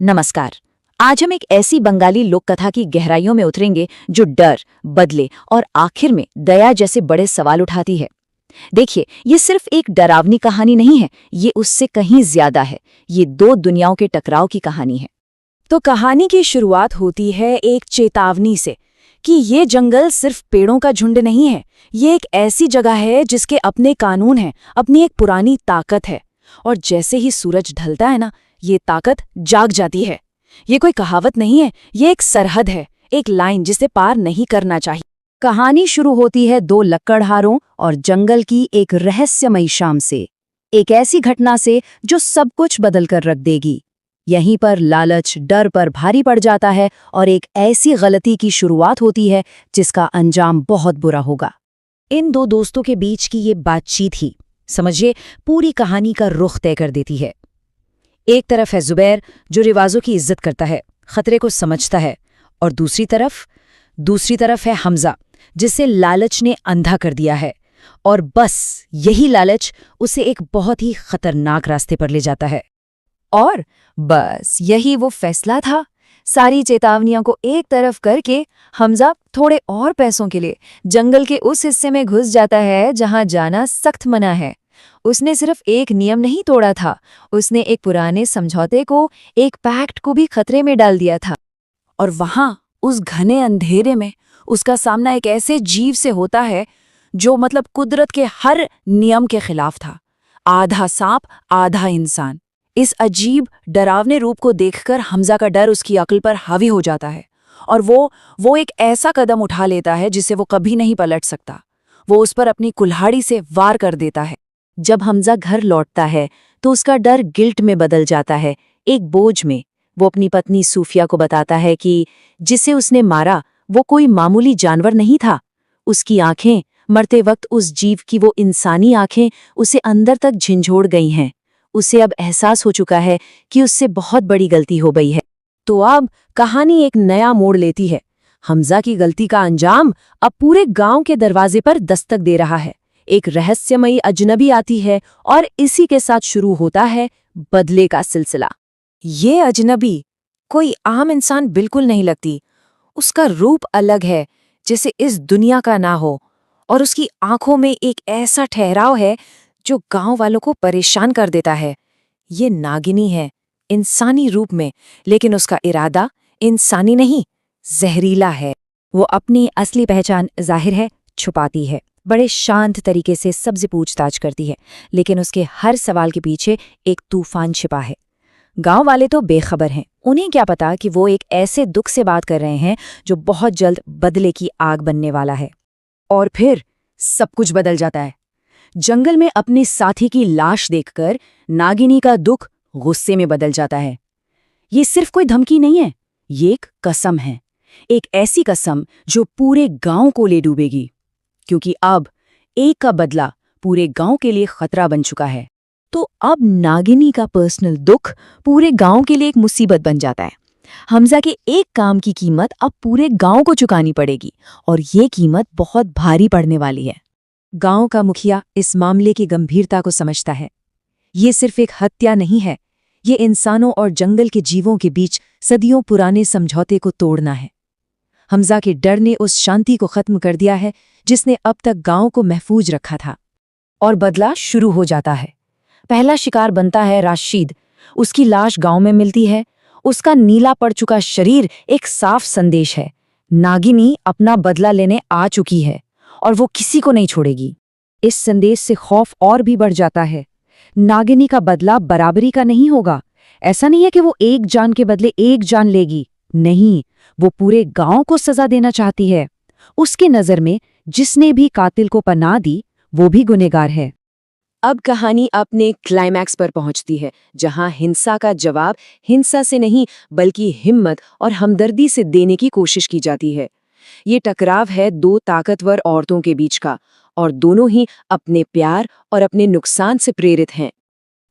नमस्कार। आज हम एक ऐसी बंगाली लोक कथा की गहराइयों में उतरेंगे जो डर, बदले और आखिर में दया जैसे बड़े सवाल उठाती है। देखिए, ये सिर्फ एक डरावनी कहानी नहीं है, ये उससे कहीं ज्यादा है। ये दो दुनियाओं के टकराव की कहानी है। तो कहानी की शुरुआत होती है एक चेतावनी से कि ये जंगल सिर्फ पेड़ों का झुंड नहीं है। ये एक ऐसी जगह है जिसके अपने कानून हैं, अपनी एक पुरानी ताकत है। और जैसे ही सूरज ढलता है ना, ये ताकत जाग जाती है। ये कोई कहावत नहीं है, ये एक सरहद है, एक लाइन जिसे पार नहीं करना चाहिए। कहानी शुरू होती है दो लकड़हारों और जंगल की एक रहस्यमयी शाम से, एक ऐसी घटना से जो सब कुछ बदल कर रख देगी। यहीं पर लालच डर पर भारी पड़ जाता है और एक ऐसी गलती की शुरुआत होती है जिसका अंजाम बहुत बुरा होगा। इन दो दोस्तों के बीच की ये बातचीत ही, समझिए, पूरी कहानी का रुख तय कर देती है। एक तरफ है जुबैर, जो रिवाजों की इज्जत करता है, खतरे को समझता है, और दूसरी तरफ है हमजा, जिसे लालच ने अंधा कर दिया है। और बस यही लालच उसे एक बहुत ही खतरनाक रास्ते पर ले जाता है। और बस यही वो फैसला था। सारी चेतावनियों को एक तरफ करके हमजा थोड़े और पैसों के लिए जंगल के उस हिस्से में घुस जाता है जहां जाना सख्त मना है। उसने सिर्फ एक नियम नहीं तोड़ा था, उसने एक पुराने समझौते को, एक पैक्ट को भी खतरे में डाल दिया था। और वहां उस घने अंधेरे में उसका सामना एक ऐसे जीव से होता है जो कुदरत के हर नियम के खिलाफ था। आधा सांप आधा इंसान। इस अजीब डरावने रूप को देखकर हमजा का डर उसकी अक्ल पर हावी हो जाता है और वो एक ऐसा कदम उठा लेता है जिसे वो कभी नहीं पलट सकता। वो उस पर अपनी कुल्हाड़ी से वार कर देता है। जब हमजा घर लौटता है तो उसका डर गिल्ट में बदल जाता है, एक बोझ में। वो अपनी पत्नी सूफिया को बताता है कि जिसे उसने मारा वो कोई मामूली जानवर नहीं था। उसकी आंखें, मरते वक्त उस जीव की वो इंसानी आंखें उसे अंदर तक झिंझोड़ गई हैं। उसे अब एहसास हो चुका है कि उससे बहुत बड़ी गलती हो गई है। तो अब कहानी एक नया मोड़ लेती है। हमजा की गलती का अंजाम अब पूरे गांव के दरवाजे पर दस्तक दे रहा है। एक रहस्यमयी अजनबी आती है और इसी के साथ शुरू होता है बदले का सिलसिला। ये अजनबी कोई आम इंसान बिल्कुल नहीं लगती। उसका रूप अलग है, जैसे इस दुनिया का ना हो, और उसकी आंखों में एक ऐसा ठहराव है जो गांव वालों को परेशान कर देता है। ये नागिनी है, इंसानी रूप में, लेकिन उसका इरादा इंसानी नहीं, जहरीला है। वो अपनी असली पहचान जाहिर है छुपाती है, बड़े शांत तरीके से सबसे पूछताछ करती है, लेकिन उसके हर सवाल के पीछे एक तूफान छिपा है। गांव वाले तो बेखबर हैं, उन्हें क्या पता कि वो एक ऐसे दुख से बात कर रहे हैं जो बहुत जल्द बदले की आग बनने वाला है। और फिर सब कुछ बदल जाता है। जंगल में अपने साथी की लाश देखकर नागिनी का दुख गुस्से में बदल जाता है। ये सिर्फ कोई धमकी नहीं है, ये एक कसम है, एक ऐसी कसम जो पूरे गांव को ले डूबेगी, क्योंकि अब एक का बदला पूरे गांव के लिए खतरा बन चुका है। तो अब नागिनी का पर्सनल दुख पूरे गांव के लिए एक मुसीबत बन जाता है। हमजा के एक काम की कीमत अब पूरे गांव को चुकानी पड़ेगी, और ये कीमत बहुत भारी पड़ने वाली है। गांव का मुखिया इस मामले की गंभीरता को समझता है। ये सिर्फ एक हत्या नहीं है, ये इंसानों और जंगल के जीवों के बीच सदियों पुराने समझौते को तोड़ना है। हमजा के डर ने उस शांति को खत्म कर दिया है जिसने अब तक गांव को महफूज रखा था। और बदला शुरू हो जाता है। पहला शिकार बनता है राशिद। उसकी लाश गांव में मिलती है। उसका नीला पड़ चुका शरीर एक साफ संदेश है, नागिनी अपना बदला लेने आ चुकी है और वो किसी को नहीं छोड़ेगी। इस संदेश से खौफ और भी बढ़ जाता है। नागिनी का बदला बराबरी का नहीं होगा। ऐसा नहीं है कि वो एक जान के बदले एक जान लेगी, नहीं, वो पूरे गांव को सजा देना चाहती है। उसके नजर में जिसने भी कातिल को पनाह दी वो भी गुनहगार है। अब कहानी अपने क्लाइमैक्स पर पहुंचती है, जहां हिंसा का जवाब हिंसा से नहीं बल्कि हिम्मत और हमदर्दी से देने की कोशिश की जाती है। ये टकराव है दो ताकतवर औरतों के बीच का, और दोनों ही अपने प्यार और अपने नुकसान से प्रेरित हैं।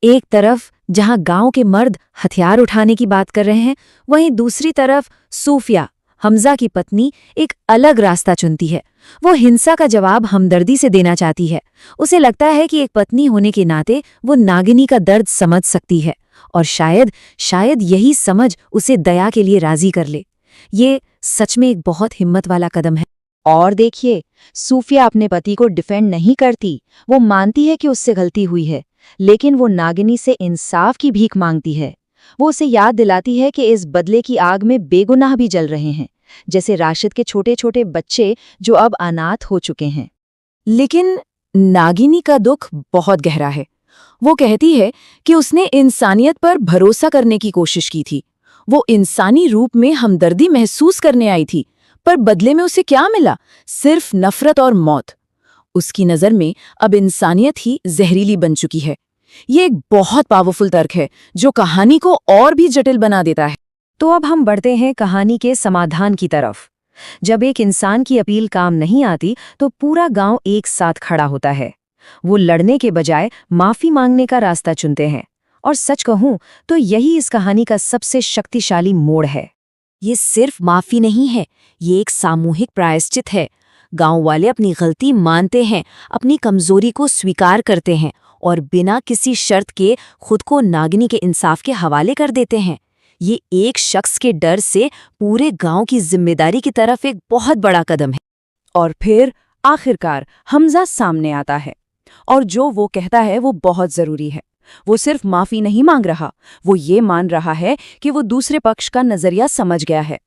एक तरफ जहां गांव के मर्द हथियार उठाने की बात कर रहे हैं, वहीं दूसरी तरफ सूफिया, हमजा की पत्नी, एक अलग रास्ता चुनती है। वो हिंसा का जवाब हमदर्दी से देना चाहती है। उसे लगता है कि एक पत्नी होने के नाते वो नागिनी का दर्द समझ सकती है और शायद यही समझ उसे दया के लिए राजी कर ले। ये सच में एक बहुत हिम्मत वाला कदम है। और देखिए, सूफिया अपने पति को डिफेंड नहीं करती। वो मानती है कि उससे गलती हुई है, लेकिन वो नागिनी से इंसाफ की भीख मांगती है। वो उसे याद दिलाती है कि इस बदले की आग में बेगुनाह भी जल रहे हैं, जैसे राशिद के छोटे छोटे बच्चे जो अब अनाथ हो चुके हैं। लेकिन नागिनी का दुख बहुत गहरा है। वो कहती है कि उसने इंसानियत पर भरोसा करने की कोशिश की थी। वो इंसानी रूप में हमदर्दी महसूस करने आई थी, पर बदले में उसे क्या मिला? सिर्फ नफरत और मौत। उसकी नज़र में अब इंसानियत ही जहरीली बन चुकी है। ये एक बहुत पावरफुल तर्क है जो कहानी को और भी जटिल बना देता है। तो अब हम बढ़ते हैं कहानी के समाधान की तरफ। जब एक इंसान की अपील काम नहीं आती तो पूरा गांव एक साथ खड़ा होता है। वो लड़ने के बजाय माफी मांगने का रास्ता चुनते हैं। और सच कहूं तो यही इस कहानी का सबसे शक्तिशाली मोड़ है। ये सिर्फ माफी नहीं है, ये एक सामूहिक प्रायश्चित है। गांव वाले अपनी गलती मानते हैं, अपनी कमजोरी को स्वीकार करते हैं और बिना किसी शर्त के खुद को नागिनी के इंसाफ के हवाले कर देते हैं। ये एक शख्स के डर से पूरे गांव की जिम्मेदारी की तरफ एक बहुत बड़ा कदम है। और फिर आखिरकार हमजा सामने आता है और जो वो कहता है वो बहुत जरूरी है। वो सिर्फ माफी नहीं मांग रहा, वो ये मान रहा है कि वो दूसरे पक्ष का नजरिया समझ गया है।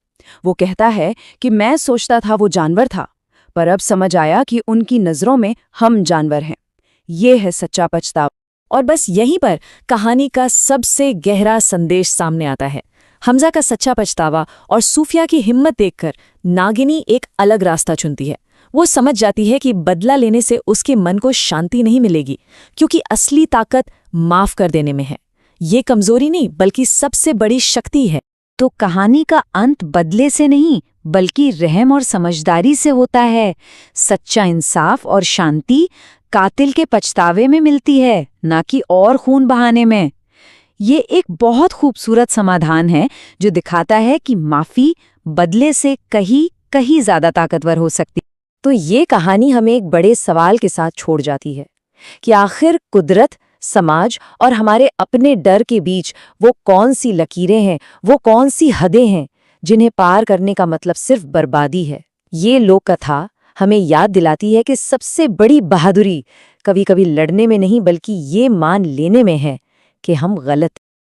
वो कहता है कि मैं सोचता था वो जानवर था, पर अब समझ आया कि उनकी नजरों में हम जानवर हैं। ये है सच्चा पछतावा। और बस यहीं पर कहानी का सबसे गहरा संदेश सामने आता है। हमजा का सच्चा पछतावा और सूफिया की हिम्मत देखकर नागिनी एक अलग रास्ता चुनती है। वो समझ जाती है कि बदला लेने से उसके मन को शांति नहीं मिलेगी, क्योंकि असली ताकत माफ कर देने में है। ये कमजोरी नहीं बल्कि सबसे बड़ी शक्ति है। तो कहानी का अंत बदले से नहीं बल्कि रहम और समझदारी से होता है। सच्चा इंसाफ और शांति कातिल के पछतावे में मिलती है, ना कि और खून बहाने में। ये एक बहुत खूबसूरत समाधान है जो दिखाता है कि माफी बदले से कहीं ज्यादा ताकतवर हो सकती है। तो ये कहानी हमें एक बड़े सवाल के साथ छोड़ जाती है कि आखिर कुदरत, समाज और हमारे अपने डर के बीच वो कौन सी लकीरें हैं, वो कौन सी हदें हैं जिन्हें पार करने का मतलब सिर्फ बर्बादी है। ये लोक कथा हमें याद दिलाती है कि सबसे बड़ी बहादुरी कभी-कभी लड़ने में नहीं बल्कि ये मान लेने में है कि हम गलत